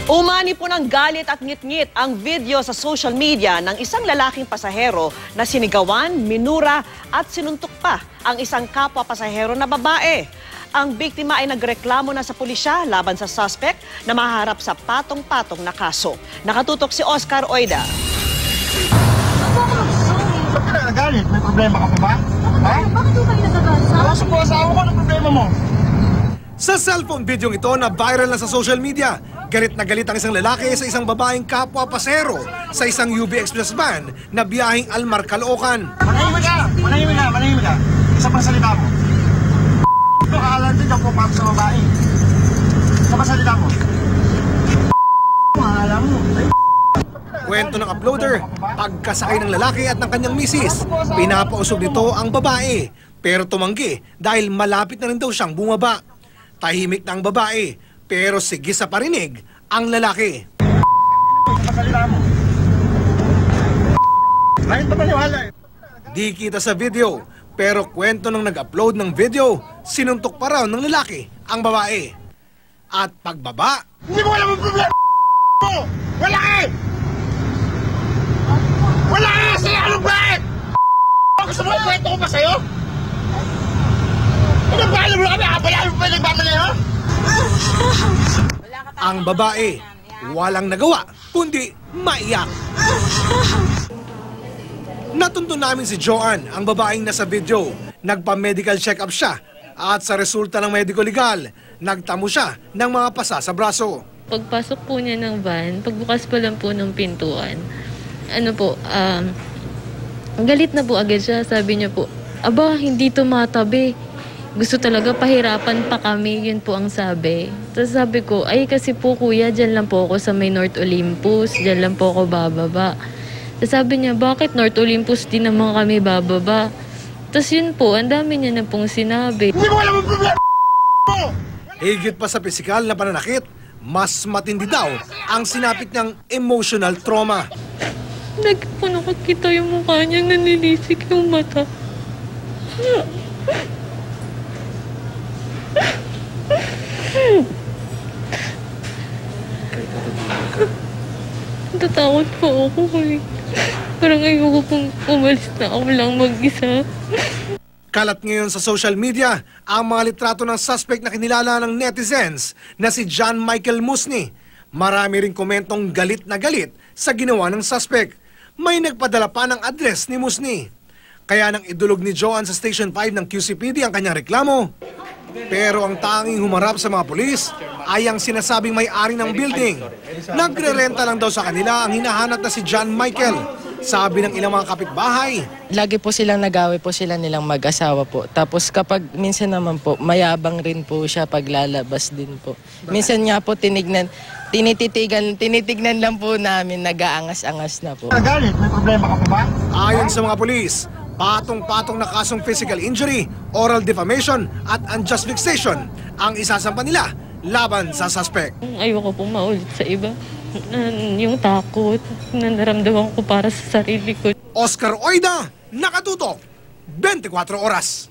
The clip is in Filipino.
Umani po ng galit at ngit-ngit ang video sa social media ng isang lalaking pasahero na sinigawan, minura at sinuntok pa ang isang kapwa pasahero na babae. Ang biktima ay nagreklamo na sa pulisya laban sa suspect na maharap sa patong-patong na kaso. Nakatutok si Oscar Oida. Ba't ka nagalit? May problema ka pa ba? Ha? Bakit po kayo nagagasa? Kaso po asawa ko, anong problema mo? Sa cellphone video ito na viral na sa social media, galit na galit ang isang lalaki sa isang babaeng kapwa pasahero sa isang UB Express van na biyaheng Almar, Caloocan. Manahimik ka! Manahimik ka! Manahimik ka! Isa pang salita mo. Ito kakalan din ako para sa babae. Isa pang salita mo. Mahalang mo. Kwento ng uploader, pagkasakay ng lalaki at ng kanyang misis, pinapausog nito ang babae. Pero tumanggi dahil malapit na rin daw siyang bumaba. Tahimik na ang babae, pero sige sa parinig ang lalaki. Pasalita mo. Ngayon pa maniwala eh. Di kita sa video, pero kwento ng nag-upload ng video, sinuntok pa raw ng lalaki ang babae. At pagbaba, Hindi mo alam ang problema mo! Wala eh! Wala eh! Sige, anong bakit? Gusto mo kwento ko pa sa'yo? Ano ba alam mo kami? Wala mo pa nagmamali, ha? ang babae walang nagawa kundi maiyak. Natuntun namin si Joanne, ang babaeng nasa video. Nagpa-medical check-up siya at sa resulta ng medical legal, nagtamo siya ng mga pasa sa braso. Pagpasok po niya ng van, pagbukas pa lang po ng pintuan, galit na po agad siya. Sabi niya po, aba, hindi tumatabi. Gusto talaga pahirapan pa kami, yun po ang sabi. Tapos sabi ko, ay kasi po kuya, dyan lang po ako sa may North Olympus, dyan lang po ako bababa. Tapos sabi niya, bakit North Olympus din naman kami bababa? Tapos yun po, ang dami niya na pong sinabi. Hindi mo alam ang problema mo! Higit pa sa pisikal na pananakit, mas matindi daw ang sinapit niyang emotional trauma. Lagi po nakakita yung mukha niya, nanilisik yung mata. Natatakot po ako eh. Parang ayoko pong umalis na ako lang mag-isa. Kalat ngayon sa social media ang mga litrato ng suspect na kinilala ng netizens na si John Michael Musni. Marami ring komentong galit na galit sa ginawa ng suspect. May nagpadala pa ng address ni Musni. Kaya nang idulog ni Joanne sa Station 5 ng QCPD ang kanyang reklamo. Pero ang tanging humarap sa mga pulis ay ang sinasabing may-ari ng building. Nagre-renta lang daw sa kanila ang hinahanap na si John Michael. Sabi ng ilang mga kapitbahay. Lagi po silang nag-away po sila nilang mag-asawa po. Tapos kapag minsan naman po, mayabang rin po siya pag lalabas din po. Minsan nga po tinititignan lang po namin, nag-aangas-angas na po. Nagalit? May problema ka pa ba? Ayon sa mga pulis, patong-patong na kasong physical injury, oral defamation at unjust vexation ang isasampa nila laban sa suspect. Ayoko pong maulit sa iba. Yung takot na naramdaman ko para sa sarili ko. Oscar Oida, nakatutok, 24 oras.